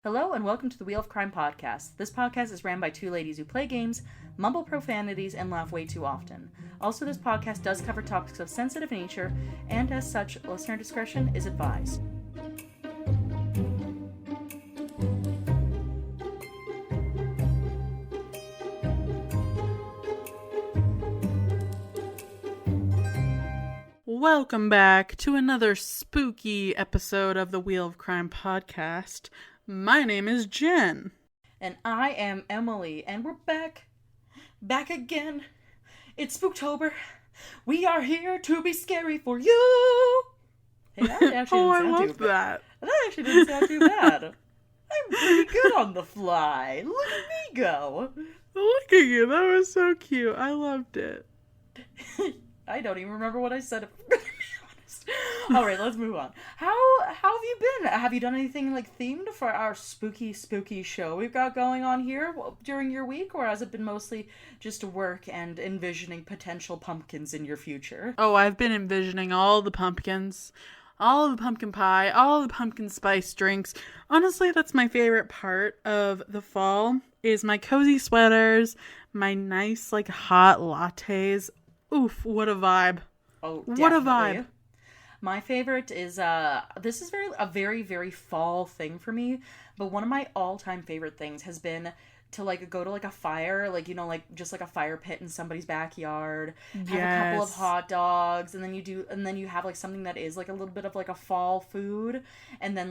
Hello and welcome to the Wheel of Crime podcast. This podcast is ran by two ladies who play games, mumble profanities, and laugh way too often. Also, this podcast does cover topics of sensitive nature, and as such, listener discretion is advised. Welcome back to another spooky episode of the Wheel of Crime podcast. My name is Jenn. And I am Emily, and we're back again. It's Spooktober. We are here to be scary for you. Hey, that actually Oh, I didn't sound love too bad. that. That actually didn't sound too bad. I'm pretty good on the fly. Look at me go. Look at you, that was so cute. I loved it. I don't even remember what I said, if I'm gonna be honest. Alright, let's move on. How have you been? Have you done anything themed for our spooky show we've got going on here during your week, or has it been mostly just work and envisioning potential pumpkins in your future? Oh, I've been envisioning all the pumpkins, all the pumpkin pie, all the pumpkin spice drinks. Honestly, that's my favorite part of the fall, is my cozy sweaters, my nice, hot lattes. Oof, what a vibe. Oh, definitely. What a vibe. My favorite is, this is a very, very fall thing for me, but one of my all-time favorite things has been to, go to, a fire, just a fire pit in somebody's backyard, have a couple of hot dogs, and then you have, something that is, a little bit of, a fall food, and then,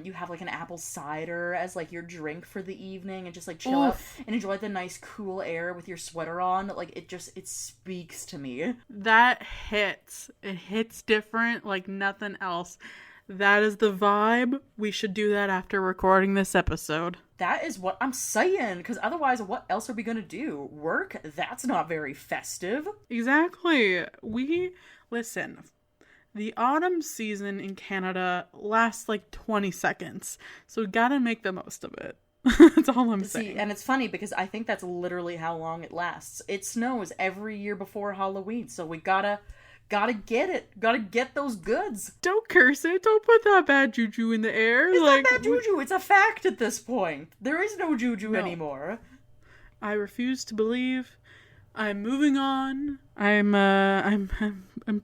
you have, an apple cider as, your drink for the evening, and just, chill out and enjoy the nice cool air with your sweater on. It speaks to me. That hits. It hits different like nothing else. That is the vibe. We should do that after recording this episode. That is what I'm saying, because otherwise, what else are we going to do? Work? That's not very festive. Exactly. Listen, the autumn season in Canada lasts 20 seconds, so we gotta make the most of it. That's all I'm saying. And it's funny, because I think that's literally how long it lasts. It snows every year before Halloween, so we gotta get it. Gotta get those goods. Don't curse it. Don't put that bad juju in the air. It's not bad juju. It's a fact at this point. There is no juju anymore. I refuse to believe. I'm moving on. I'm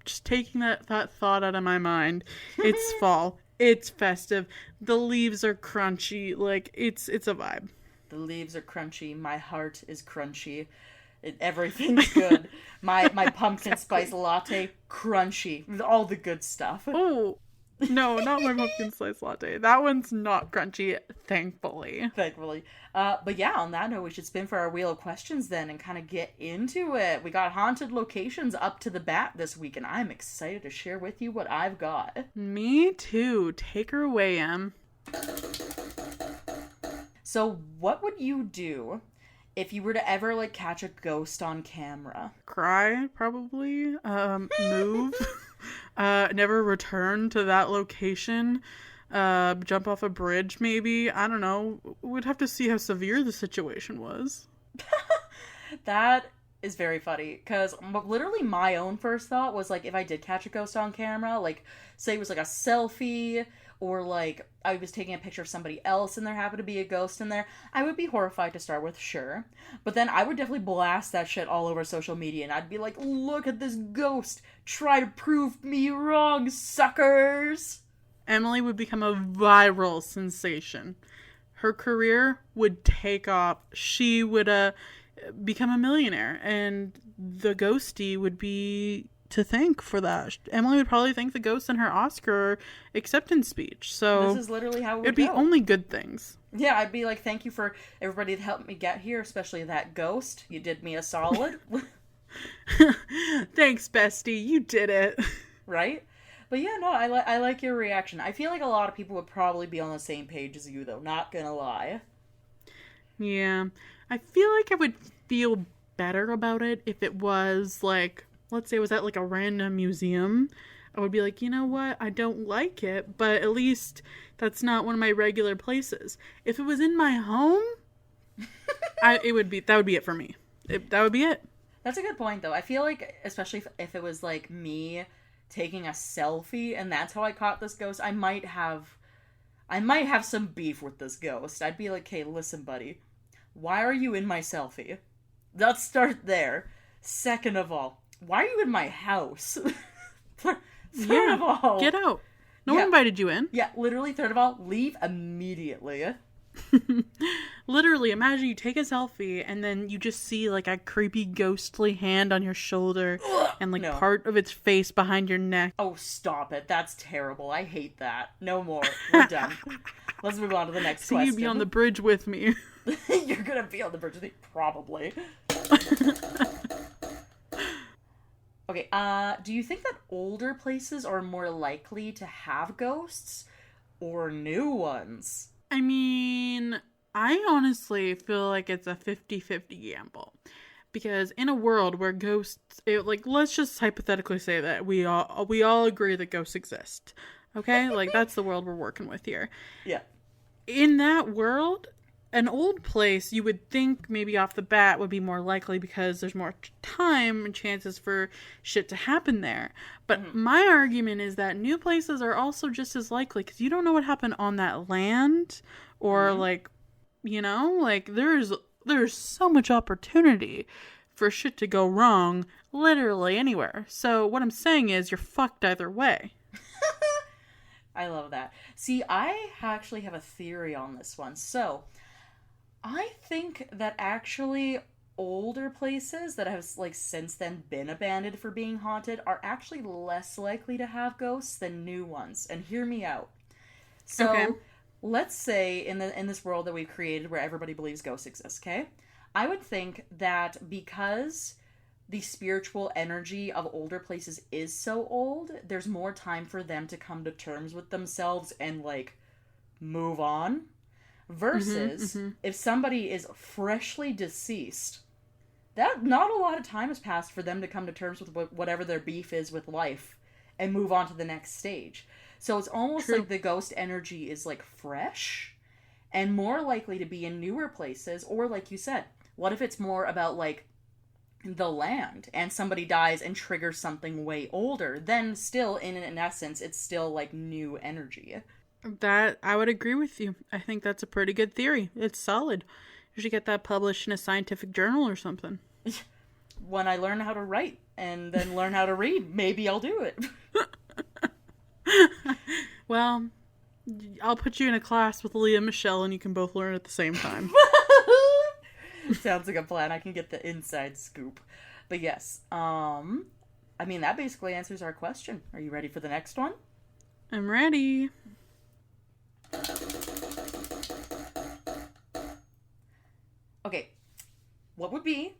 just taking that thought out of my mind. It's fall. It's festive. The leaves are crunchy. It's a vibe. The leaves are crunchy. My heart is crunchy. Everything's good. My pumpkin spice latte, crunchy. All the good stuff. Oh, no, not my pumpkin spice latte. That one's not crunchy, thankfully. But yeah, on that note, we should spin for our wheel of questions then and kind of get into it. We got haunted locations up to the bat this week, and I'm excited to share with you what I've got. Me too. Take her away, Em. So what would you do if you were to ever, catch a ghost on camera? Cry, probably. Move. Never return to that location. Jump off a bridge, maybe. I don't know. We'd have to see how severe the situation was. That is very funny, because literally my own first thought was, if I did catch a ghost on camera, say it was, a selfie, or, I was taking a picture of somebody else and there happened to be a ghost in there, I would be horrified to start with, sure. But then I would definitely blast that shit all over social media, and I'd be like, look at this ghost! Try to prove me wrong, suckers! Emily would become a viral sensation. Her career would take off. She would become a millionaire, and the ghostie would be to thank for that. Emily would probably thank the ghost in her Oscar acceptance speech. So this is literally how it would it'd be only good things. Yeah, I'd be like, thank you for everybody that helped me get here, especially that ghost. You did me a solid. Thanks, bestie. You did it. Right? But yeah, no, I like your reaction. I feel like a lot of people would probably be on the same page as you, though. Not gonna lie. Yeah. I feel like I would feel better about it if it was, let's say it was at, a random museum. I would be like, you know what? I don't like it, but at least that's not one of my regular places. If it was in my home, that would be it for me. That would be it. That's a good point, though. I feel like, especially if it was, me taking a selfie and that's how I caught this ghost, I might have I might have some beef with this ghost. I'd be like, hey, listen, buddy. Why are you in my selfie? Let's start there. Second of all, why are you in my house? Third of all, get out. No one invited you in. Yeah, literally, third of all, leave immediately. Literally, imagine you take a selfie and then you just see like a creepy ghostly hand on your shoulder and like part of its face behind your neck. Oh, stop it. That's terrible. I hate that. No more. We're done. Let's move on to the next question. You'd be on the bridge with me. You're gonna be on the bridge with me, probably. Okay, do you think that older places are more likely to have ghosts or new ones? I mean, I honestly feel like it's a 50-50 gamble. Because in a world where ghosts, let's just hypothetically say that we all agree that ghosts exist. Okay? Like, that's the world we're working with here. Yeah. In that world, an old place, you would think maybe off the bat would be more likely because there's more time and chances for shit to happen there. But my argument is that new places are also just as likely because you don't know what happened on that land or there's so much opportunity for shit to go wrong literally anywhere. So what I'm saying is you're fucked either way. I love that. See, I actually have a theory on this one. So I think that actually older places that have since then been abandoned for being haunted are actually less likely to have ghosts than new ones. And hear me out. So let's say in this world that we've created where everybody believes ghosts exist, okay? I would think that because the spiritual energy of older places is so old, there's more time for them to come to terms with themselves and move on. Versus, if somebody is freshly deceased, that not a lot of time has passed for them to come to terms with whatever their beef is with life and move on to the next stage. So it's almost like the ghost energy is fresh and more likely to be in newer places. Or like you said, what if it's more about the land and somebody dies and triggers something way older? Then still, in essence, it's still new energy. That, I would agree with you. I think that's a pretty good theory. It's solid. You should get that published in a scientific journal or something. When I learn how to write and then learn how to read, maybe I'll do it. Well, I'll put you in a class with Leah and Michelle and you can both learn at the same time. Sounds like a plan. I can get the inside scoop. But yes, that basically answers our question. Are you ready for the next one? I'm ready. Okay, what would be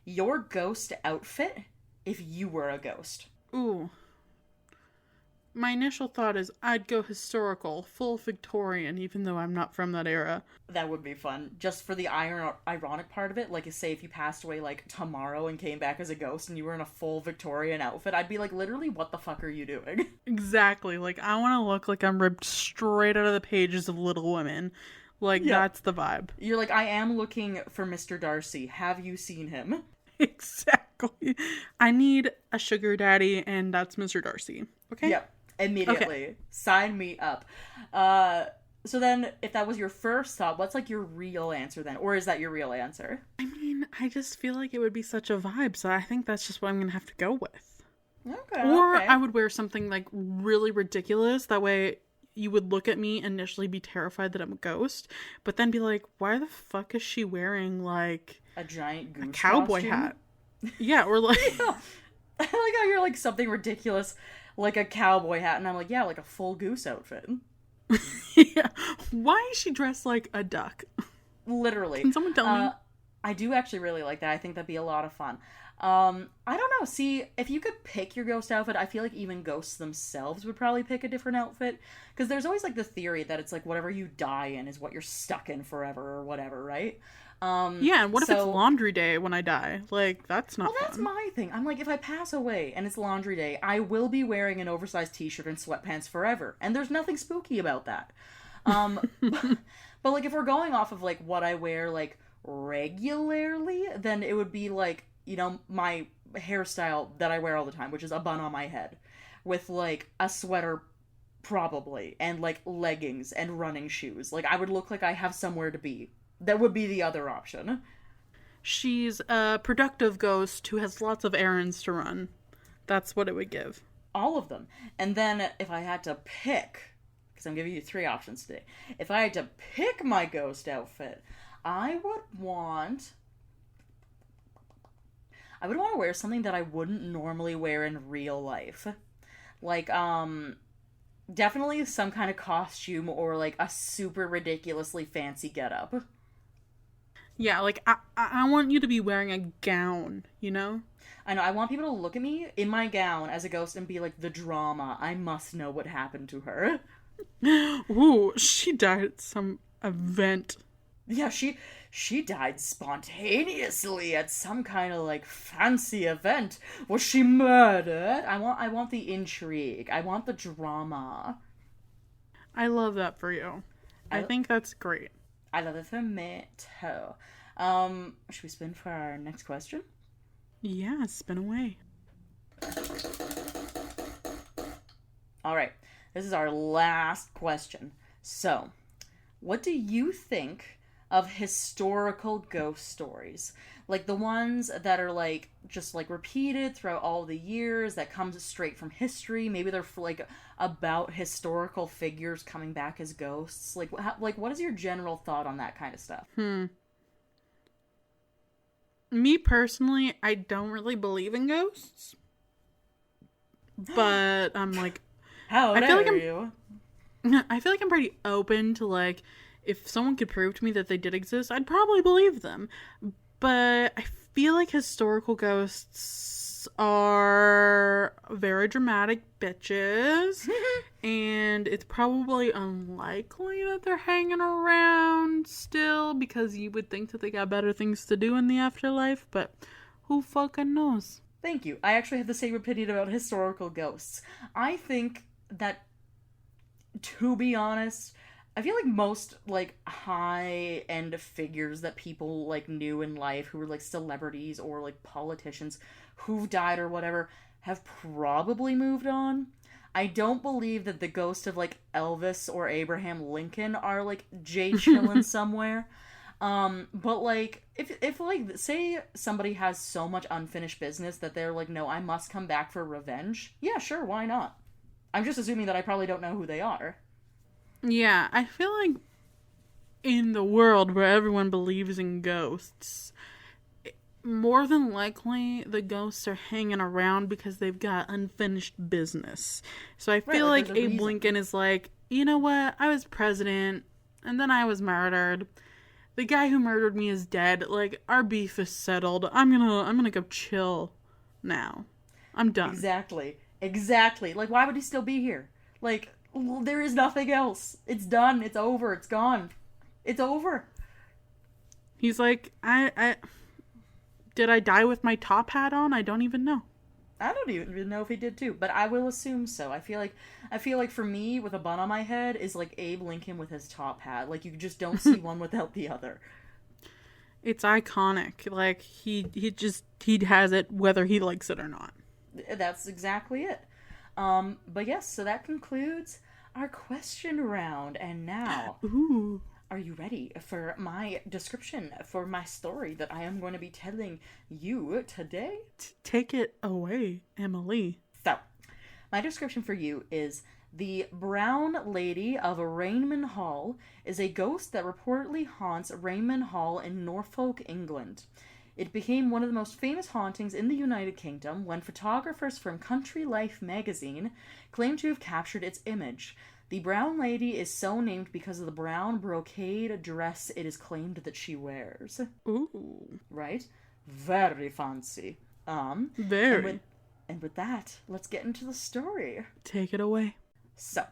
your ghost outfit if you were a ghost? Ooh. My initial thought is I'd go historical, full Victorian, even though I'm not from that era. That would be fun. Just for the ironic part of it, say if you passed away tomorrow and came back as a ghost and you were in a full Victorian outfit, I'd be literally, what the fuck are you doing? Exactly. I want to look like I'm ripped straight out of the pages of Little Women. That's the vibe. You're I am looking for Mr. Darcy. Have you seen him? Exactly. I need a sugar daddy, and that's Mr. Darcy. Okay? Yep. Immediately. Okay. Sign me up. So then, if that was your first thought, what's your real answer then? Or is that your real answer? I just feel like it would be such a vibe, so I think that's just what I'm going to have to go with. Okay. Or I would wear something really ridiculous. That way you would look at me and initially be terrified that I'm a ghost, but then be like, why the fuck is she wearing a giant goose cowboy costume? Hat? Yeah, or I like how you're something ridiculous, like a cowboy hat, and I'm a full goose outfit. Yeah. Why is she dressed like a duck? Literally. Can someone tell me? I do actually really like that. I think that'd be a lot of fun. I don't know. See, if you could pick your ghost outfit, I feel like even ghosts themselves would probably pick a different outfit. Because there's always the theory that it's whatever you die in is what you're stuck in forever or whatever, right? Yeah, and what if it's laundry day when I die? That's not fun. That's my thing. I'm if I pass away and it's laundry day, I will be wearing an oversized t-shirt and sweatpants forever. And there's nothing spooky about that. But if we're going off of what I wear regularly, then it would be my hairstyle that I wear all the time, which is a bun on my head with a sweater probably, and like leggings and running shoes. Like I would look like I have somewhere to be. That would be the other option. She's a productive ghost who has lots of errands to run. That's what it would give. All of them. And then if I had to pick, because I'm giving you three options today, if I had to pick my ghost outfit, I would want to wear something that I wouldn't normally wear in real life. Like, definitely some kind of costume or like a super ridiculously fancy getup. Yeah, like, I want you to be wearing a gown, you know? I know, I want people to look at me in my gown as a ghost and be like, the drama. I must know what happened to her. Ooh, she died at some event. Yeah, she died spontaneously at some kind of like fancy event. Was she murdered? I want the intrigue. I want the drama. I love that for you. I think that's great. I love it for me too. Should we spin for our next question? Yeah, spin away. All right. This is our last question. So, what do you think of historical ghost stories? Like the ones that are like just like repeated throughout all the years, that comes straight from history. Maybe they're like about historical figures coming back as ghosts. Like what is your general thought on that kind of stuff? Me personally, I don't really believe in ghosts. But I'm like, How dare you? I feel like I'm pretty open to like, if someone could prove to me that they did exist, I'd probably believe them. But I feel like historical ghosts are very dramatic bitches. And it's probably unlikely that they're hanging around still, because you would think that they got better things to do in the afterlife. But who fucking knows? Thank you. I actually have the same opinion about historical ghosts. I think that, to be honest, I feel like most like high-end figures that people like knew in life, who were like celebrities or like politicians who've died or whatever, have probably moved on. I don't believe that the ghost of like Elvis or Abraham Lincoln are like chilling somewhere. But like if like say somebody has so much unfinished business that they're like, no, I must come back for revenge. Yeah, sure, why not? I'm just assuming that I probably don't know who they are. Yeah, I feel like in the world where everyone believes in ghosts, more than likely the ghosts are hanging around because they've got unfinished business. So I feel like Abe Lincoln is like, you know what? I was president and then I was murdered. The guy who murdered me is dead. Like, our beef is settled. I'm gonna go chill now. I'm done. Exactly. Like, why would he still be here? Like, there is nothing else. It's done. It's over. It's gone. It's over. He's like, I did I die with my top hat on? I don't even know. I don't even know if he did too, but I will assume so. I feel like for me, with a bun on my head, is like Abe Lincoln with his top hat. Like, you just don't see one without the other. It's iconic. Like, he has it whether he likes it or not. That's exactly it. But yes, so that concludes our question round. And now, ooh, are you ready for my description for my story that I am going to be telling you today? Take it away, Emily. So, my description for you is: the Brown Lady of Raynham Hall is a ghost that reportedly haunts Raynham Hall in Norfolk, England. It became one of the most famous hauntings in the United Kingdom when photographers from Country Life magazine claimed to have captured its image. The Brown Lady is so named because of the brown brocade dress it is claimed that she wears. Ooh. Right? Very fancy. Very. And with that, let's get into the story. Take it away. So,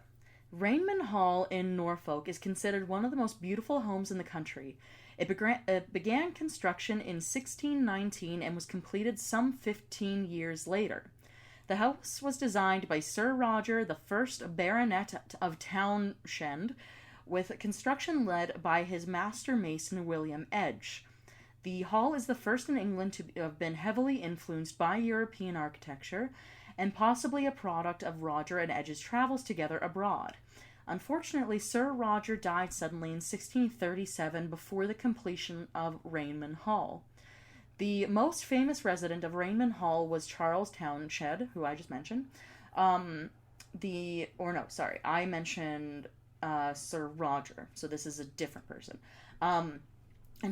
Raynham Hall in Norfolk is considered one of the most beautiful homes in the country. It began construction in 1619 and was completed some 15 years later. The house was designed by Sir Roger, the first Baronet of Townshend, with construction led by his master mason William Edge. The hall is the first in England to have been heavily influenced by European architecture, and possibly a product of Roger and Edge's travels together abroad. Unfortunately, Sir Roger died suddenly in 1637 before the completion of Raynham Hall. The most famous resident of Raynham Hall was Charles Townshend, who I just mentioned. I mentioned Sir Roger, so this is a different person. And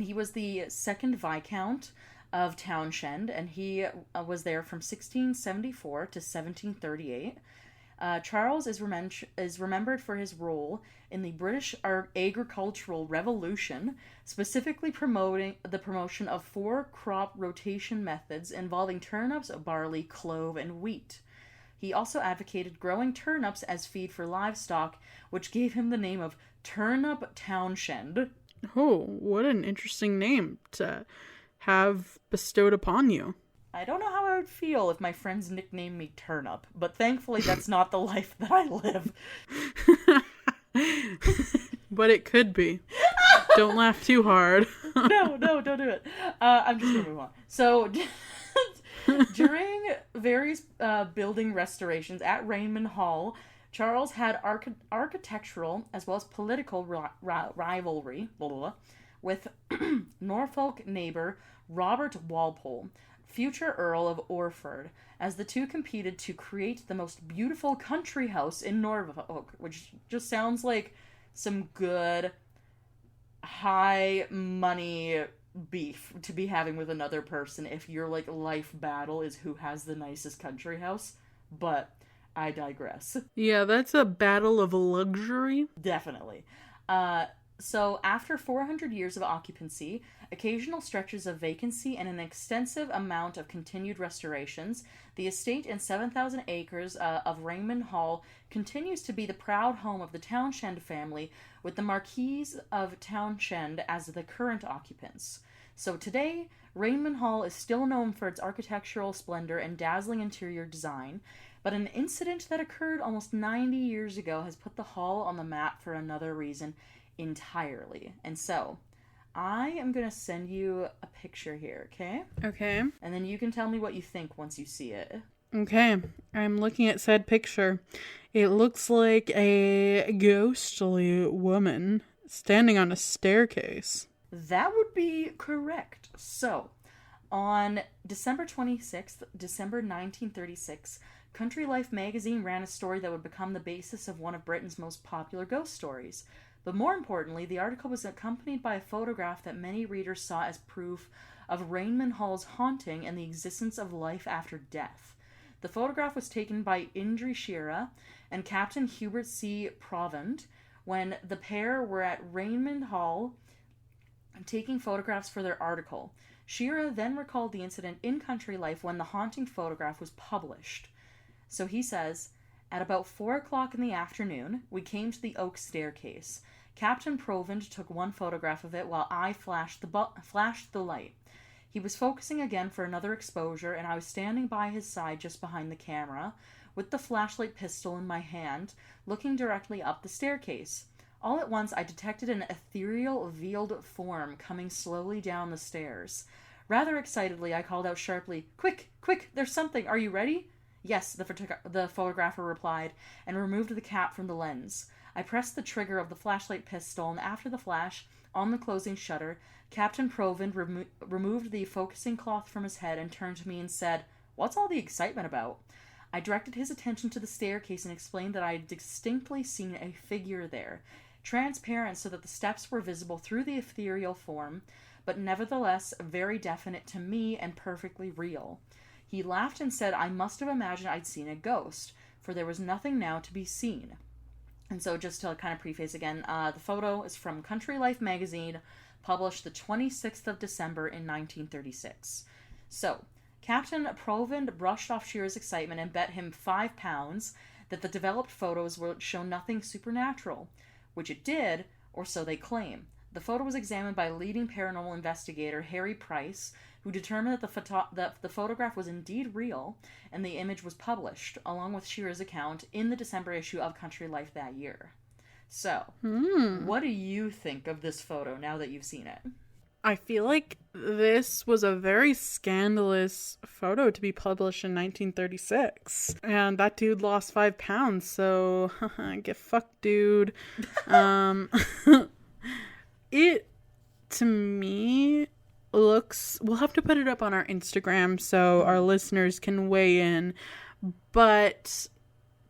he was the second Viscount of Townshend, and he was there from 1674 to 1738. Charles is remembered for his role in the British agricultural revolution, specifically promoting the promotion of 4 crop rotation methods involving turnips, barley, clove, and wheat. He also advocated growing turnips as feed for livestock, which gave him the name of Turnip Townshend. Oh, what an interesting name to have bestowed upon you. I don't know how I would feel if my friends nicknamed me Turnip, but thankfully that's not the life that I live. But it could be. Don't laugh too hard. No, don't do it. I'm just gonna move on. So, during various building restorations at Raynham Hall, Charles had architectural as well as political rivalry with Norfolk neighbor Robert Walpole, future Earl of Orford, as the two competed to create the most beautiful country house in Norfolk, which just sounds like some good high money beef to be having with another person if your like life battle is who has the nicest country house. But I digress. Yeah, that's a battle of luxury. Definitely. So after 400 years of occupancy, occasional stretches of vacancy, and an extensive amount of continued restorations, the estate and 7,000 acres of Raynham Hall continues to be the proud home of the Townshend family, with the Marquis of Townshend as the current occupants. So today, Raynham Hall is still known for its architectural splendor and dazzling interior design, but an incident that occurred almost 90 years ago has put the hall on the map for another reason entirely. And so, I am going to send you a picture here, okay? Okay. And then you can tell me what you think once you see it. Okay. I'm looking at said picture. It looks like a ghostly woman standing on a staircase. That would be correct. So, on December 26th, December 1936, Country Life magazine ran a story that would become the basis of one of Britain's most popular ghost stories. But more importantly, the article was accompanied by a photograph that many readers saw as proof of Raynham Hall's haunting and the existence of life after death. The photograph was taken by Indri Shira and Captain Hubert C. Provand when the pair were at Raynham Hall taking photographs for their article. Shira then recalled the incident in Country Life when the haunting photograph was published. So he says, "At about 4 o'clock in the afternoon, we came to the oak staircase. Captain Provand took one photograph of it while I flashed the light. He was focusing again for another exposure, and I was standing by his side just behind the camera, with the flashlight pistol in my hand, looking directly up the staircase. All at once, I detected an ethereal, veiled form coming slowly down the stairs. Rather excitedly, I called out sharply, 'Quick, quick, there's something, are you ready?' 'Yes,' the photographer replied, and removed the cap from the lens. I pressed the trigger of the flashlight pistol, and after the flash, on the closing shutter, Captain Provand removed the focusing cloth from his head and turned to me and said, 'What's all the excitement about?' I directed his attention to the staircase and explained that I had distinctly seen a figure there, transparent so that the steps were visible through the ethereal form, but nevertheless very definite to me and perfectly real. He laughed and said I must have imagined I'd seen a ghost, for there was nothing now to be seen." And so just to kind of preface again, the photo is from Country Life magazine, published the 26th of December in 1936. So, Captain Provand brushed off Shearer's excitement and bet him £5 that the developed photos would show nothing supernatural, which it did, or so they claim. The photo was examined by leading paranormal investigator Harry Price, who determined that the photograph was indeed real, and the image was published, along with Shearer's account, in the December issue of Country Life that year. So, what do you think of this photo now that you've seen it? I feel like this was a very scandalous photo to be published in 1936. And that dude lost 5 pounds, so get fucked, dude. Um, it, to me, looks... We'll have to put it up on our Instagram so our listeners can weigh in. But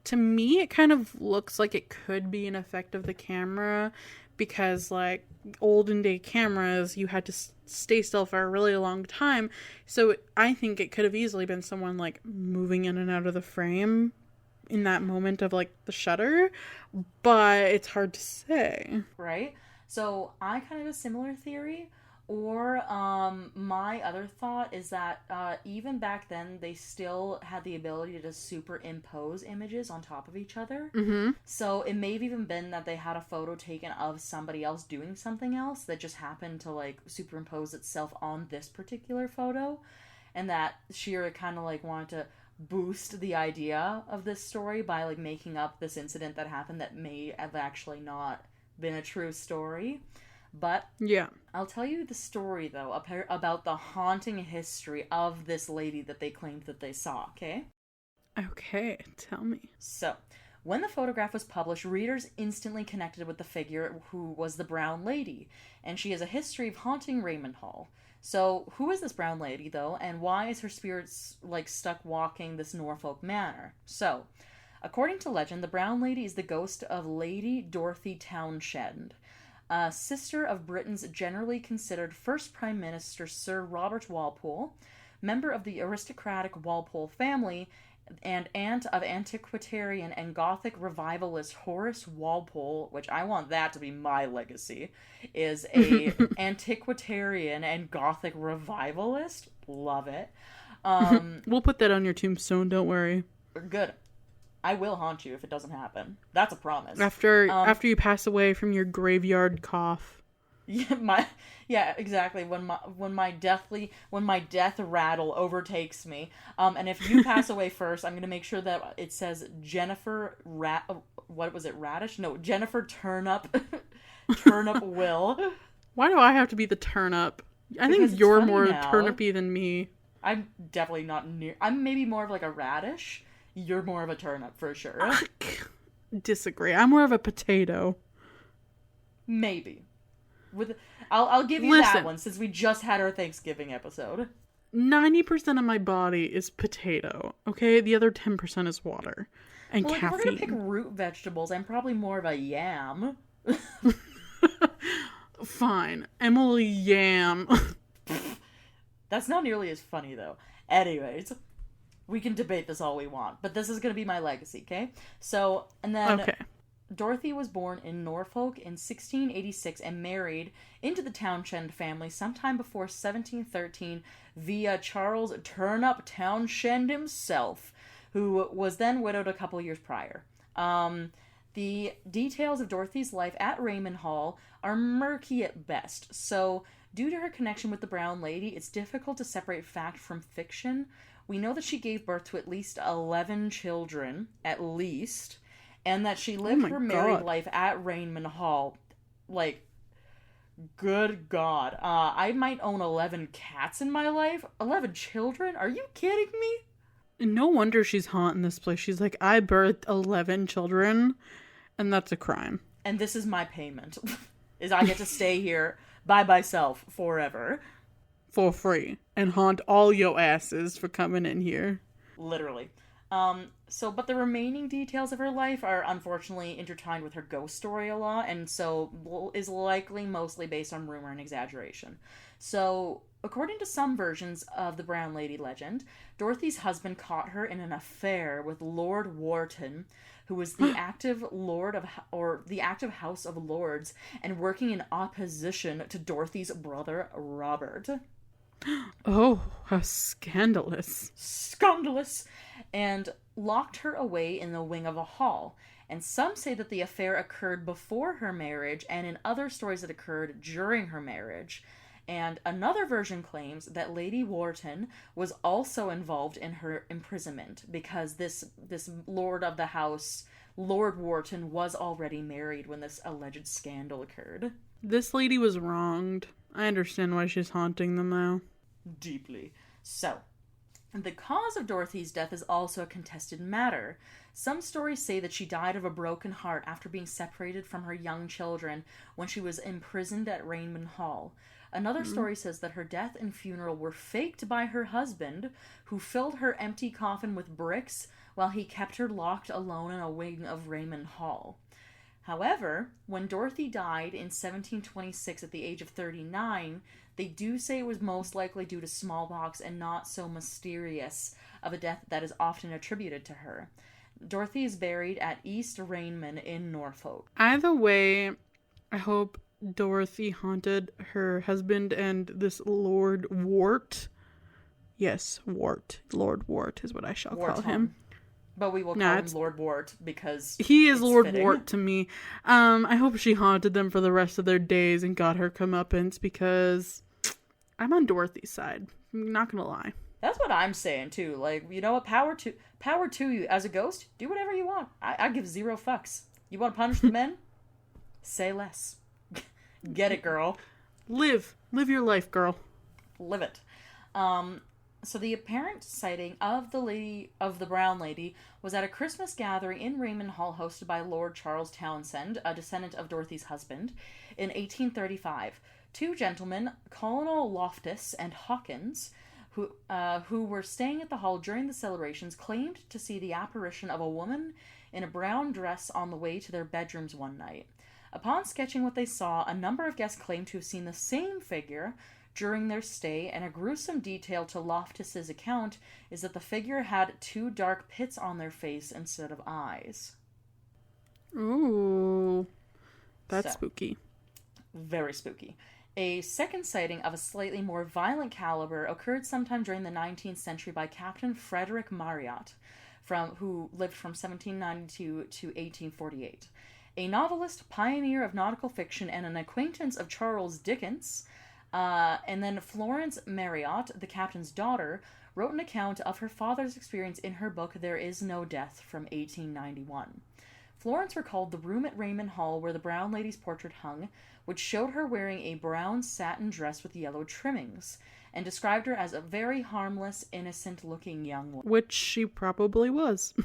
to me, it kind of looks like it could be an effect of the camera. Because, like, olden day cameras, you had to stay still for a really long time. So I think it could have easily been someone, like, moving in and out of the frame in that moment of, like, the shutter. But it's hard to say. Right? So I kind of have a similar theory. Or my other thought is that even back then, they still had the ability to just superimpose images on top of each other. Mm-hmm. So it may have even been that they had a photo taken of somebody else doing something else that just happened to, like, superimpose itself on this particular photo. And that Shira kind of, like, wanted to boost the idea of this story by, like, making up this incident that happened that may have actually not been a true story. But yeah, I'll tell you the story, though, about the haunting history of this lady that they claimed that they saw, okay? Okay, tell me. So, when the photograph was published, readers instantly connected with the figure who was the Brown Lady, and she has a history of haunting Raymond Hall. So, who is this Brown Lady, though, and why is her spirit, like, stuck walking this Norfolk manor? So, according to legend, the Brown Lady is the ghost of Lady Dorothy Townshend, sister of Britain's generally considered first Prime Minister Sir Robert Walpole, member of the aristocratic Walpole family, and aunt of antiquarian and Gothic revivalist Horace Walpole, which I want that to be my legacy, is a antiquarian and Gothic revivalist. Love it. We'll put that on your tombstone, don't worry. Good. I will haunt you if it doesn't happen. That's a promise. After you pass away from your graveyard cough. Yeah, exactly. When my death rattle overtakes me. And if you pass away first, I'm gonna make sure that it says Jennifer Radish? No, Jennifer Turnip Will. Why do I have to be the turnip? I Because think you're more now. turnipy than me. I'm definitely not near. I'm maybe more of like a radish. You're more of a turnip for sure. Disagree. I'm more of a potato. Maybe. I'll give you that one since we just had our Thanksgiving episode. 90% of my body is potato. Okay, the other 10% is water and caffeine. If we're gonna pick root vegetables, I'm probably more of a yam. Fine, Emily Yam. That's not nearly as funny though. Anyways. We can debate this all we want, but this is going to be my legacy, okay? So, and then okay. Dorothy was born in Norfolk in 1686 and married into the Townshend family sometime before 1713 via Charles Turnip Townshend himself, who was then widowed a couple years prior. The details of Dorothy's life at Raymond Hall are murky at best, so due to her connection with the Brown Lady, it's difficult to separate fact from fiction. We know that she gave birth to at least 11 children, at least, and that she lived her married life at Raynham Hall. Like, good God. I might own 11 cats in my life? 11 children? Are you kidding me? No wonder she's haunting this place. She's like, I birthed 11 children, and that's a crime. And this is my payment, is I get to stay here by myself forever. For free. And haunt all your asses for coming in here. Literally. But the remaining details of her life are unfortunately intertwined with her ghost story a lot, and so is likely mostly based on rumor and exaggeration. So, according to some versions of the Brown Lady legend, Dorothy's husband caught her in an affair with Lord Wharton, who was the active active House of Lords and working in opposition to Dorothy's brother Robert. Oh, how scandalous. Scandalous! And locked her away in the wing of a hall. And some say that the affair occurred before her marriage, and in other stories it occurred during her marriage. And another version claims that Lady Wharton was also involved in her imprisonment, because this lord of the house, Lord Wharton, was already married when this alleged scandal occurred. This lady was wronged. I understand why she's haunting them, though. Deeply. So, the cause of Dorothy's death is also a contested matter. Some stories say that she died of a broken heart after being separated from her young children when she was imprisoned at Raynham Hall. Another story says that her death and funeral were faked by her husband, who filled her empty coffin with bricks while he kept her locked alone in a wing of Raynham Hall. However, when Dorothy died in 1726 at the age of 39, they do say it was most likely due to smallpox and not so mysterious of a death that is often attributed to her. Dorothy is buried at East Raynham in Norfolk. Either way, I hope Dorothy haunted her husband and this Lord Wart. Yes, Wart. Lord Wart is what I shall call him. But we will call him Lord Wart because he is Lord fitting. Wart to me. I hope she haunted them for the rest of their days and got her comeuppance because I'm on Dorothy's side. I'm not gonna lie. That's what I'm saying too. Like, you know what? Power to you as a ghost. Do whatever you want. I give zero fucks. You want to punish the men? Say less. Get it, girl. Live your life, girl. Live it. So the apparent sighting of the Brown Lady was at a Christmas gathering in Raynham Hall hosted by Lord Charles Townshend, a descendant of Dorothy's husband, in 1835. Two gentlemen, Colonel Loftus and Hawkins, who were staying at the hall during the celebrations, claimed to see the apparition of a woman in a brown dress on the way to their bedrooms one night. Upon sketching what they saw, a number of guests claimed to have seen the same figure during their stay, and a gruesome detail to Loftus's account is that the figure had two dark pits on their face instead of eyes. Ooh, that's spooky. Very spooky. A second sighting of a slightly more violent caliber occurred sometime during the 19th century by Captain Frederick Marryat, who lived from 1792 to 1848. A novelist, pioneer of nautical fiction, and an acquaintance of Charles Dickens. And then Florence Marryat, the captain's daughter, wrote an account of her father's experience in her book There Is No Death from 1891. Florence recalled the room at Raynham Hall where the Brown Lady's portrait hung, which showed her wearing a brown satin dress with yellow trimmings, and described her as a very harmless, innocent-looking young woman. Which she probably was.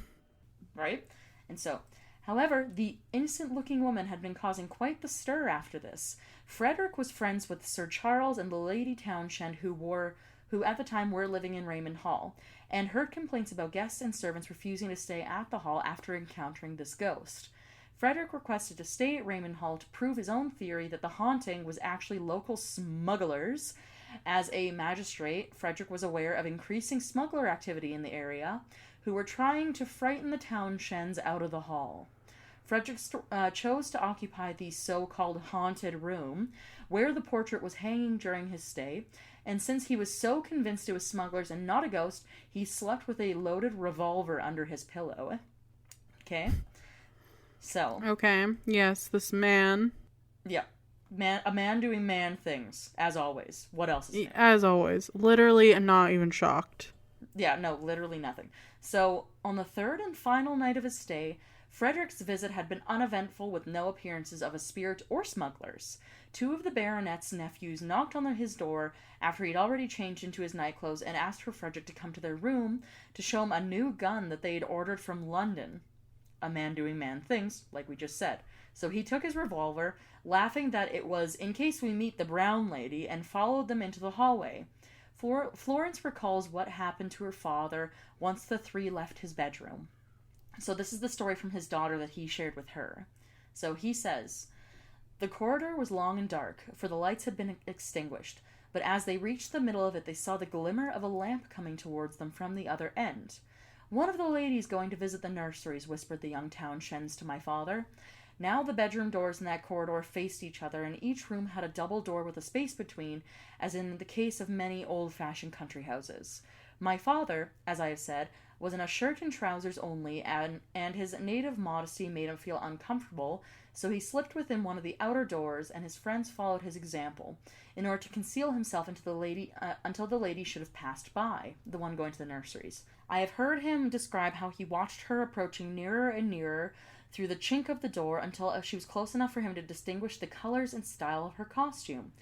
Right? And so, however, the innocent-looking woman had been causing quite the stir after this. Frederick was friends with Sir Charles and the Lady Townshend, who at the time were living in Raynham Hall, and heard complaints about guests and servants refusing to stay at the hall after encountering this ghost. Frederick requested to stay at Raynham Hall to prove his own theory that the haunting was actually local smugglers. As a magistrate, Frederick was aware of increasing smuggler activity in the area, who were trying to frighten the Townshends out of the hall. Frederick chose to occupy the so-called haunted room, where the portrait was hanging during his stay, and since he was so convinced it was smugglers and not a ghost, he slept with a loaded revolver under his pillow. Okay? So. Okay, yes, this man. Yeah. A man doing man things, as always. What else is there? As always. Literally, and not even shocked. Yeah, no, literally nothing. So, on the third and final night of his stay, Frederick's visit had been uneventful with no appearances of a spirit or smugglers. Two of the baronet's nephews knocked on his door after he'd already changed into his nightclothes and asked for Frederick to come to their room to show him a new gun that they had ordered from London. A man doing man things, like we just said. So he took his revolver, laughing that it was in case we meet the Brown Lady, and followed them into the hallway. Florence recalls what happened to her father once the three left his bedroom. So this is the story from his daughter that he shared with her. So he says, "The corridor was long and dark, for the lights had been extinguished, but as they reached the middle of it they saw the glimmer of a lamp coming towards them from the other end. 'One of the ladies going to visit the nurseries,' whispered the young Townshends to my father. Now the bedroom doors in that corridor faced each other, and each room had a double door with a space between, as in the case of many old-fashioned country houses. My father, as I have said, was in a shirt and trousers only, and his native modesty made him feel uncomfortable, so he slipped within one of the outer doors, and his friends followed his example, in order to conceal himself until the lady should have passed by, the one going to the nurseries. I have heard him describe how he watched her approaching nearer and nearer through the chink of the door until she was close enough for him to distinguish the colors and style of her costume.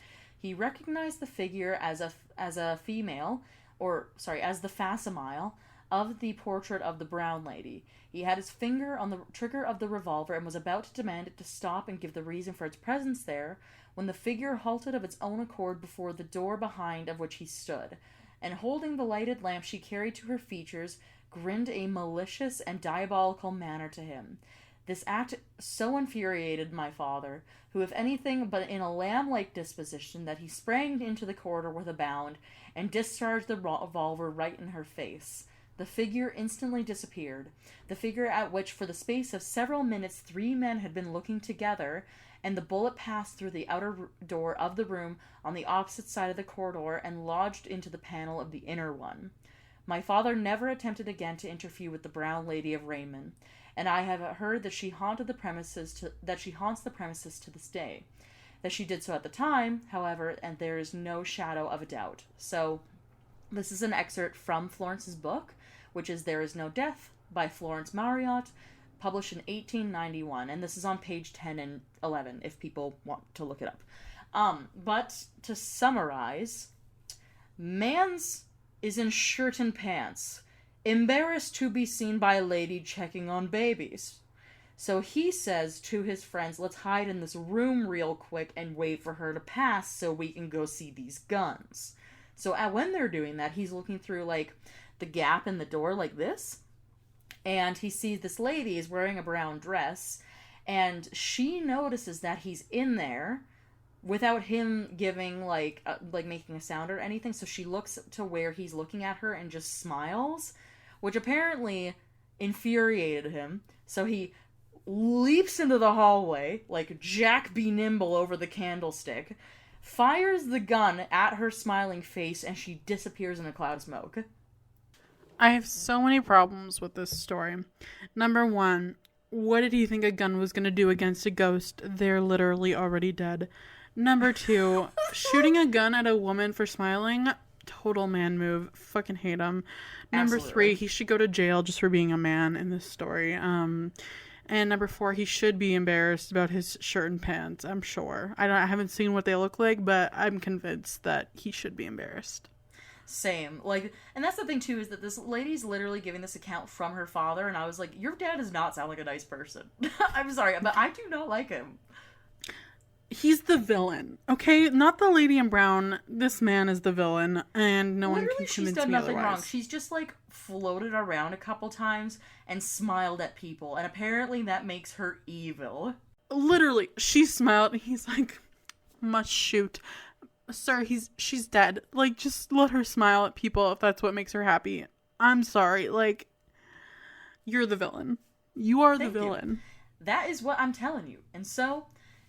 He recognized the figure as a female, as the facsimile of the portrait of the brown lady. He had his finger on the trigger of the revolver and was about to demand it to stop and give the reason for its presence there, when the figure halted of its own accord before the door behind of which he stood, and holding the lighted lamp she carried to her features, grinned a malicious and diabolical manner to him. This act so infuriated my father, who, if anything but in a lamb-like disposition, that he sprang into the corridor with a bound, and discharged the revolver right in her face. The figure instantly disappeared, the figure at which for the space of several minutes 3 men had been looking together, and the bullet passed through the outer door of the room on the opposite side of the corridor and lodged into the panel of the inner one. My father never attempted again to interfere with the brown lady of Raynham, and I have heard that she haunts the premises to this day. That she did so at the time, however, and there is no shadow of a doubt. So, this is an excerpt from Florence's book, which is There Is No Death, by Florence Marryat, published in 1891, and this is on page 10 and 11, if people want to look it up. But, to summarize, Mans is in shirt and pants, embarrassed to be seen by a lady checking on babies. So he says to his friends, let's hide in this room real quick and wait for her to pass so we can go see these guns. So when they're doing that, he's looking through, the gap in the door like this, and he sees this lady is wearing a brown dress, and she notices that he's in there without him giving, making a sound or anything, so she looks to where he's looking at her and just smiles, which apparently infuriated him, so he leaps into the hallway, like Jack be nimble over the candlestick, fires the gun at her smiling face, and she disappears in a cloud of smoke. I have so many problems with this story. Number one, what did he think a gun was going to do against a ghost? They're literally already dead. Number two, shooting a gun at a woman for smiling, total man move. Fucking hate him. Number Absolutely. three, he should go to jail just for being a man in this story. And number four, he should be embarrassed about his shirt and pants, I'm sure. I haven't seen what they look like, but I'm convinced that he should be embarrassed. Same. And that's the thing, too, is that this lady's literally giving this account from her father, and I was like, your dad does not sound like a nice person. I'm sorry, but I do not like him. He's the villain, okay? Not the lady in brown. This man is the villain, and no one can convince me otherwise. Literally, she's done nothing wrong. She's just, floated around a couple times and smiled at people, and apparently that makes her evil. Literally, she smiled, and he's like, must shoot. Sir, she's dead. Just let her smile at people if that's what makes her happy. I'm sorry, you're the villain. You are the villain. That is what I'm telling you. And so,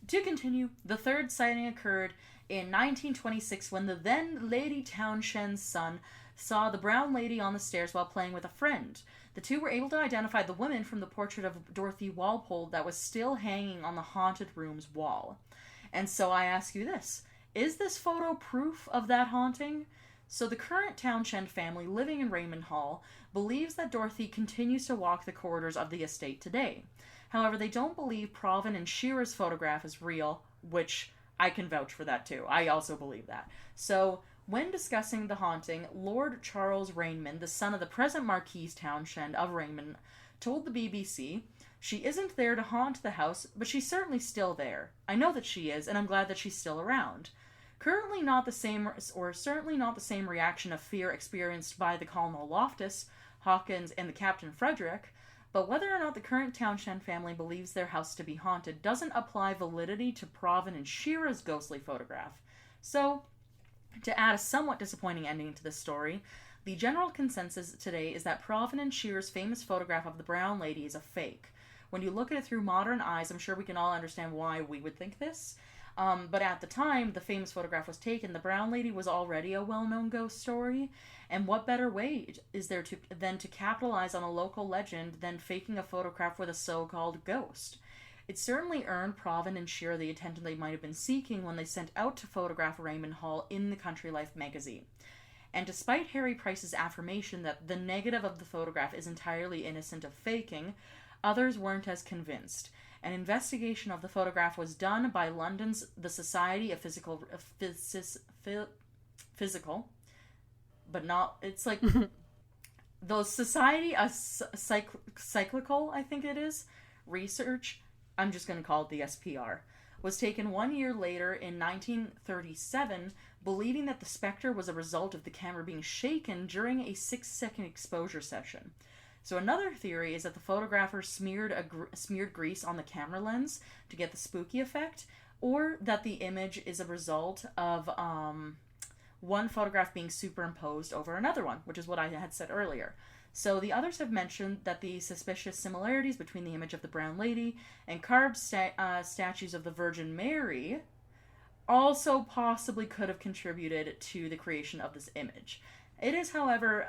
to continue, the third sighting occurred in 1926 when the then Lady Townshend's son saw the brown lady on the stairs while playing with a friend. The two were able to identify the woman from the portrait of Dorothy Walpole that was still hanging on the haunted room's wall. And so I ask you this. Is this photo proof of that haunting? So the current Townshend family living in Raynham Hall believes that Dorothy continues to walk the corridors of the estate today. However, they don't believe Proven and Shearer's photograph is real, which I can vouch for that too. I also believe that. So, when discussing the haunting, Lord Charles Raynham, the son of the present Marquis Townshend of Raynham, told the BBC, "She isn't there to haunt the house, but she's certainly still there. I know that she is, and I'm glad that she's still around." Currently not the same, or certainly not the same reaction of fear experienced by the Colonel Loftus, Hawkins, and the Captain Frederick, but whether or not the current Townshend family believes their house to be haunted doesn't apply validity to Proven and Shearer's ghostly photograph. So, to add a somewhat disappointing ending to this story, the general consensus today is that Proven and Shearer's famous photograph of the brown lady is a fake. When you look at it through modern eyes, I'm sure we can all understand why we would think this. But at the time the famous photograph was taken, the brown lady was already a well-known ghost story, and what better way is there than to capitalize on a local legend than faking a photograph with a so-called ghost? It certainly earned Proven and Shearer the attention they might have been seeking when they sent out to photograph Raynham Hall in the Country Life magazine. And despite Harry Price's affirmation that the negative of the photograph is entirely innocent of faking, others weren't as convinced. An investigation of the photograph was done by London's The Society of Physical, but not, it's like, the Society of Cyclical, I think it is, Research, I'm just going to call it the SPR, was taken 1 year later in 1937, believing that the specter was a result of the camera being shaken during a 6-second exposure session. So another theory is that the photographer smeared grease on the camera lens to get the spooky effect, or that the image is a result of one photograph being superimposed over another one, which is what I had said earlier. So the others have mentioned that the suspicious similarities between the image of the Brown Lady and carved statues of the Virgin Mary also possibly could have contributed to the creation of this image. It is, however,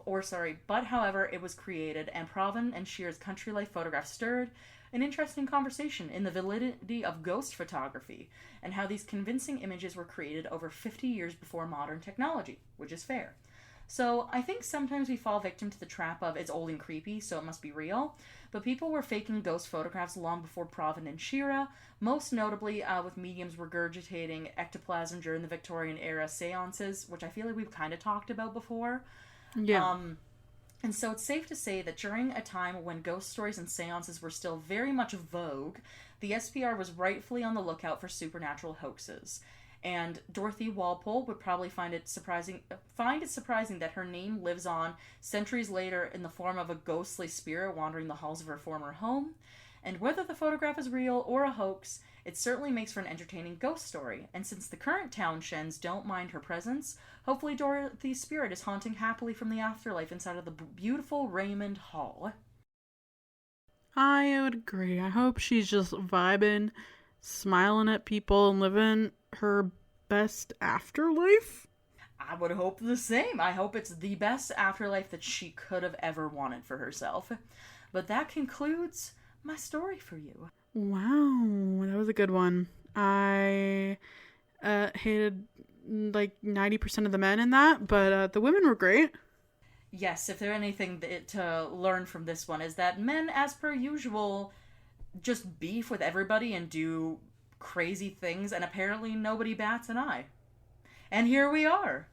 it was created, and Provan and Shear's country life photographs stirred an interesting conversation in the validity of ghost photography and how these convincing images were created over 50 years before modern technology, which is fair. So I think sometimes we fall victim to the trap of it's old and creepy, so it must be real. But people were faking ghost photographs long before Provan and Shear, most notably with mediums regurgitating ectoplasm during the Victorian era seances, which I feel like we've kind of talked about before. Yeah. And so it's safe to say that during a time when ghost stories and seances were still very much vogue, the SPR was rightfully on the lookout for supernatural hoaxes. And Dorothy Walpole would probably find it surprising that her name lives on centuries later in the form of a ghostly spirit wandering the halls of her former home. And whether the photograph is real or a hoax, it certainly makes for an entertaining ghost story. And since the current Townsends don't mind her presence, hopefully Dorothy's spirit is haunting happily from the afterlife inside of the beautiful Raymond Hall. I would agree. I hope she's just vibing, smiling at people, and living her best afterlife. I would hope the same. I hope it's the best afterlife that she could have ever wanted for herself. But that concludes my story for you. Wow, that was a good one. I hated like 90% of the men in that, but the women were great. Yes, if there's anything to learn from this one is that men, as per usual, just beef with everybody and do crazy things, and apparently nobody bats an eye. And here we are.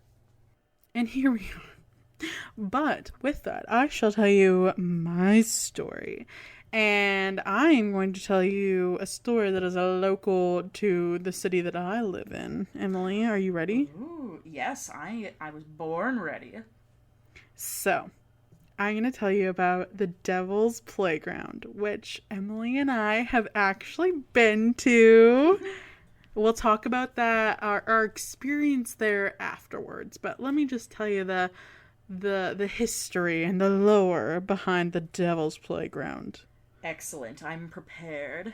But with that, I shall tell you my story. And I'm going to tell you a story that is local to the city that I live in. Emily, are you ready? Ooh, yes, I was born ready. So, I'm going to tell you about the Devil's Playground, which Emily and I have actually been to. We'll talk about that, our experience there afterwards. But let me just tell you the history and the lore behind the Devil's Playground. Excellent. I'm prepared.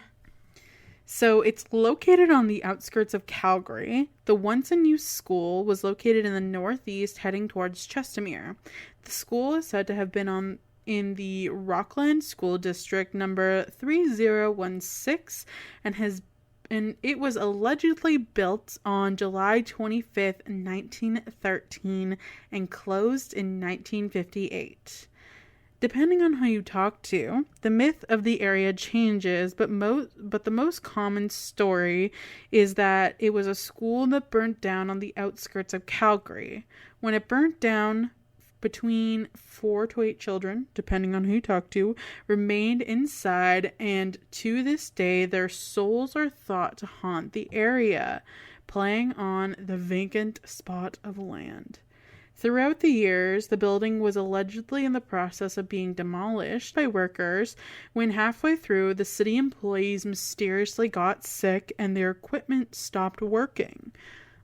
So it's located on the outskirts of Calgary. The once-in-use school was located in the northeast heading towards Chestermere. The school is said to have been in the Rockland School District number 3016 and it was allegedly built on July 25th, 1913 and closed in 1958. Depending on who you talk to, the myth of the area changes, but the most common story is that it was a school that burnt down on the outskirts of Calgary. When it burnt down, between 4 to 8 children, depending on who you talk to, remained inside, and to this day, their souls are thought to haunt the area, playing on the vacant spot of land. Throughout the years, the building was allegedly in the process of being demolished by workers when halfway through, the city employees mysteriously got sick and their equipment stopped working.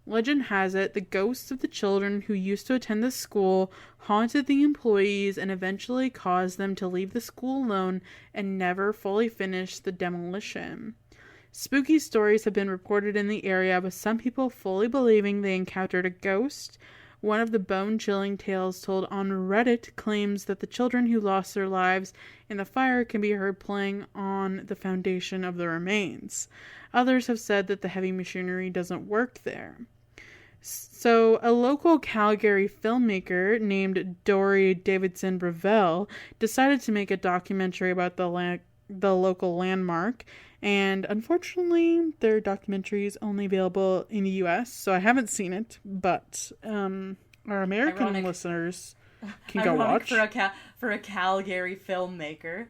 Legend has it the ghosts of the children who used to attend the school haunted the employees and eventually caused them to leave the school alone and never fully finish the demolition. Spooky stories have been reported in the area, with some people fully believing they encountered a ghost. One of the bone-chilling tales told on Reddit claims that the children who lost their lives in the fire can be heard playing on the foundation of the remains. Others have said that the heavy machinery doesn't work there. So, a local Calgary filmmaker named Dory Davidson Brevell decided to make a documentary about the the local landmark. And unfortunately, their documentary is only available in the US, so I haven't seen it, but our American Ironic. listeners can go Ironic watch. for a Calgary filmmaker.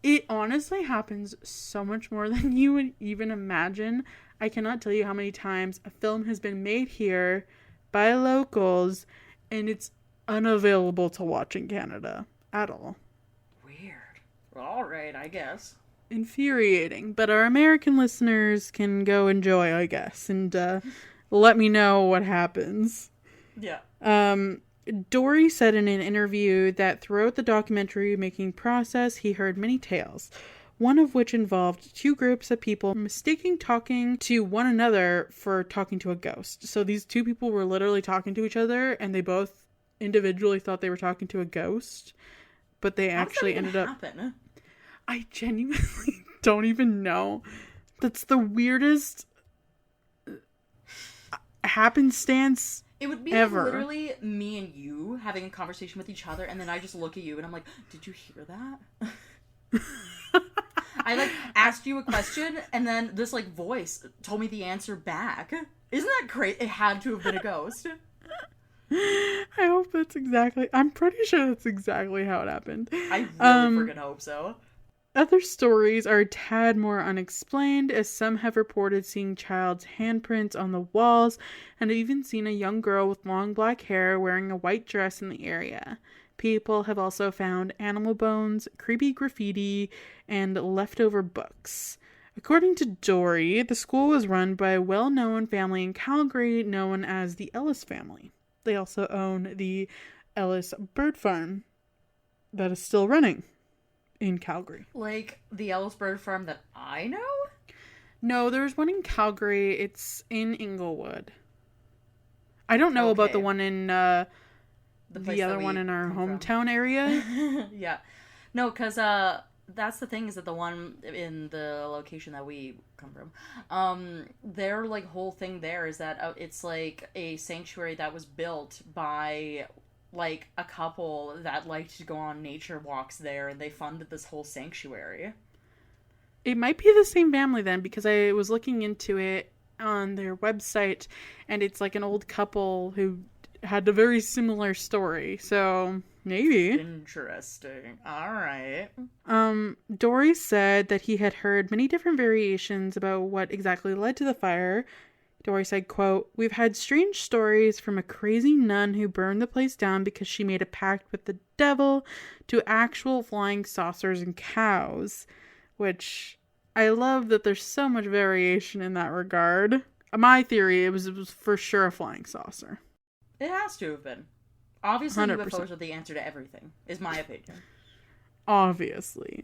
It honestly happens so much more than you would even imagine. I cannot tell you how many times a film has been made here by locals and it's unavailable to watch in Canada at all. Weird. All right, I guess. Infuriating, but our American listeners can go enjoy, I guess, and let me know what happens. Yeah. Dory said in an interview that throughout the documentary making process, he heard many tales, one of which involved two groups of people mistaking talking to one another for talking to a ghost. So these two people were literally talking to each other, and they both individually thought they were talking to a ghost, but they actually ended up... happen? I genuinely don't even know. That's the weirdest happenstance It would be ever. like literally me and you having a conversation with each other, and then I just look at you and I'm like, did you hear that? I like asked you a question, and then this like voice told me the answer back. Isn't that great? It had to have been a ghost. I hope that's exactly... I'm pretty sure that's exactly how it happened. I really freaking hope so. Other stories are a tad more unexplained, as some have reported seeing child's handprints on the walls and have even seen a young girl with long black hair wearing a white dress in the area. People have also found animal bones, creepy graffiti, and leftover books. According to Dory, the school was run by a well-known family in Calgary known as the Ellis family. They also own the Ellis Bird Farm that is still running in Calgary. Like the Ellis Bird Farm that I know? No, there's one in Calgary. It's in Inglewood. I don't know about the one in the other one in our hometown area. Yeah. No, because that's the thing, is that the one in the location that we come from, their like whole thing there is that it's like a sanctuary that was built by like a couple that liked to go on nature walks there, and they funded this whole sanctuary. It might be the same family then, because I was looking into it on their website, and it's like an old couple who had a very similar story, so maybe. Interesting. All right. Dory said that he had heard many different variations about what exactly led to the fire. Dory said, quote, "We've had strange stories from a crazy nun who burned the place down because she made a pact with the devil, to actual flying saucers and cows," which I love that there's so much variation in that regard. My theory, it was for sure a flying saucer. It has to have been. Obviously, 100%. UFOs are the answer to everything, is my opinion. Obviously.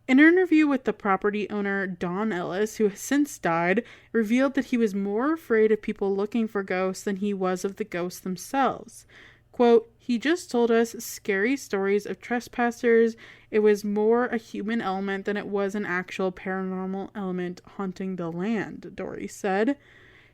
An interview with the property owner, Don Ellis, who has since died, revealed that he was more afraid of people looking for ghosts than he was of the ghosts themselves. Quote, "He just told us scary stories of trespassers. It was more a human element than it was an actual paranormal element haunting the land," Dory said.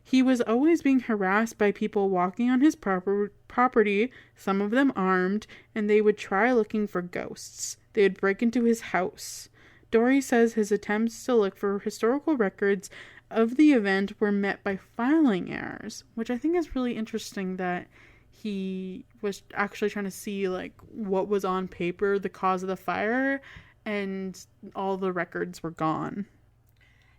He was always being harassed by people walking on his property, some of them armed, and they would try looking for ghosts. They would break into his house. Dory says his attempts to look for historical records of the event were met by filing errors, which I think is really interesting, that he was actually trying to see like what was on paper, the cause of the fire, and all the records were gone.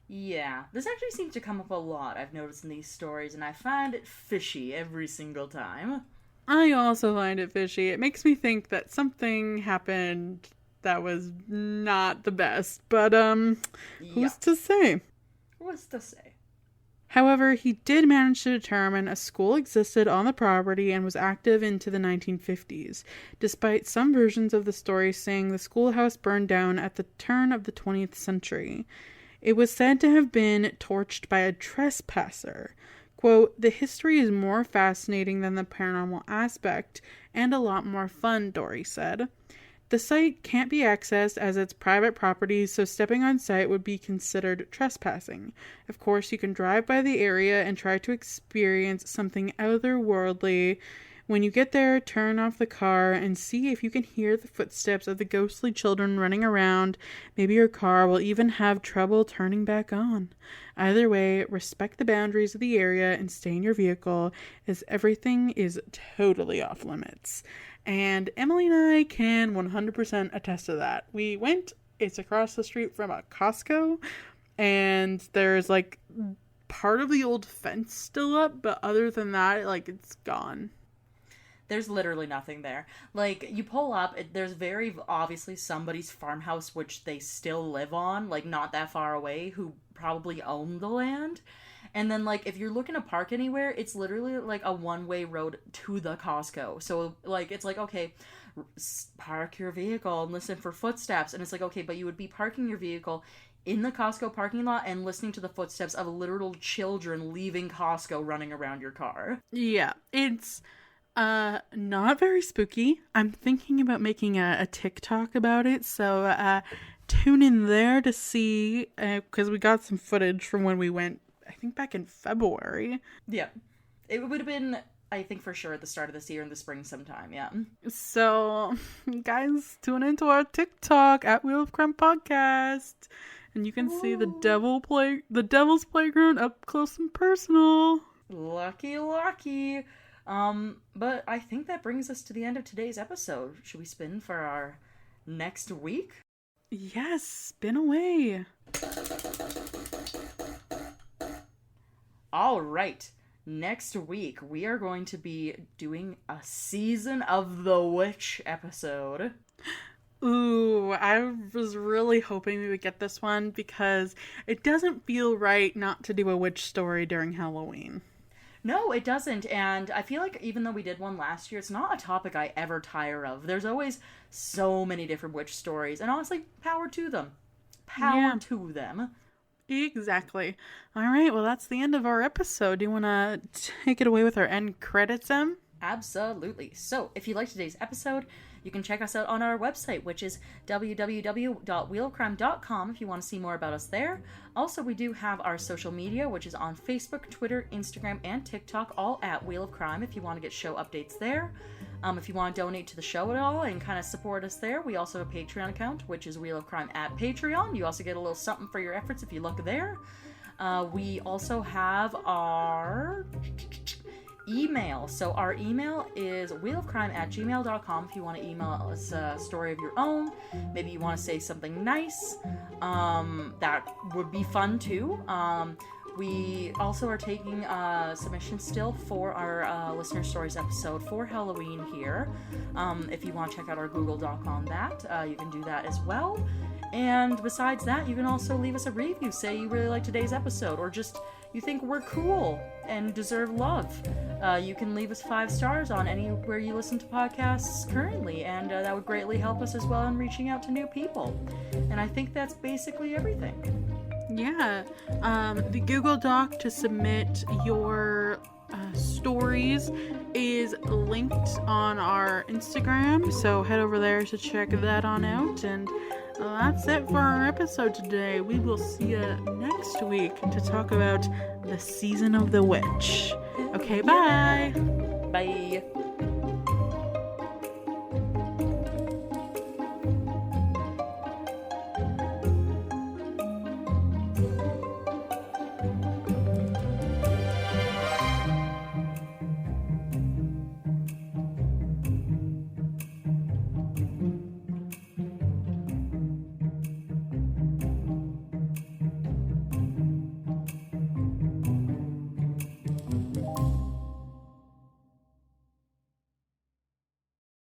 Yeah, this actually seems to come up a lot, I've noticed in these stories, and I find it fishy every single time. I also find it fishy. It makes me think that something happened that was not the best, but who's to say? Who's to say? However, he did manage to determine a school existed on the property and was active into the 1950s, despite some versions of the story saying the schoolhouse burned down at the turn of the 20th century. It was said to have been torched by a trespasser. Quote, "The history is more fascinating than the paranormal aspect, and a lot more fun," Dory said. The site can't be accessed as it's private property, so stepping on site would be considered trespassing. Of course, you can drive by the area and try to experience something otherworldly, When you get there, turn off the car and see if you can hear the footsteps of the ghostly children running around. Maybe your car will even have trouble turning back on. Either way, respect the boundaries of the area and stay in your vehicle, as everything is totally off limits. And Emily and I can 100% attest to that. We went, it's across the street from a Costco, and there's like part of the old fence still up, but other than that, like, it's gone. There's literally nothing there. Like, you pull up, there's very obviously somebody's farmhouse, which they still live on, like, not that far away, who probably own the land. And then, like, if you're looking to park anywhere, it's literally, like, a one-way road to the Costco. So, like, it's like, okay, park your vehicle and listen for footsteps. And it's like, okay, but you would be parking your vehicle in the Costco parking lot and listening to the footsteps of literal children leaving Costco running around your car. Yeah, it's not very spooky. I'm thinking about making a TikTok about it, so tune in there to see, because we got some footage from when we went, I think back in February. Yeah. It would have been, I think, for sure at the start of this year in the spring sometime, yeah. So, guys, tune into our TikTok at Wheel of Crime Podcast, and you can see the Devil's Playground up close and personal. Lucky. But I think that brings us to the end of today's episode. Should we spin for our next week? Yes, spin away. All right. Next week, we are going to be doing a Season of the Witch episode. Ooh, I was really hoping we would get this one because it doesn't feel right not to do a witch story during Halloween. No, it doesn't, and I feel like even though we did one last year, it's not a topic I ever tire of. There's always so many different witch stories, and honestly, power to them. Power to them. Exactly. All right, well, that's the end of our episode. Do you want to take it away with our end credits, Em? Absolutely. So, if you liked today's episode, you can check us out on our website, which is www.wheelofcrime.com if you want to see more about us there. Also, we do have our social media, which is on Facebook, Twitter, Instagram, and TikTok, all at Wheel of Crime if you want to get show updates there. If you want to donate to the show at all and kind of support us there, we also have a Patreon account, which is Wheel of Crime at Patreon. You also get a little something for your efforts if you look there. We also have our email. So our email is wheelofcrime@gmail.com if you want to email us a story of your own. Maybe you want to say something nice. That would be fun too. We also are taking submissions still for our listener stories episode for Halloween here. If you want to check out our Google Doc on that, you can do that as well. And besides that, you can also leave us a review. Say you really like today's episode, or just you think we're cool and deserve love. You can leave us 5 stars on anywhere you listen to podcasts currently, and that would greatly help us as well in reaching out to new people. And I think that's basically everything. Yeah. The Google Doc to submit your stories is linked on our Instagram, so head over there to check that on out. And that's it for our episode today. We will see you next week to talk about the Season of the Witch. Okay, bye. Bye.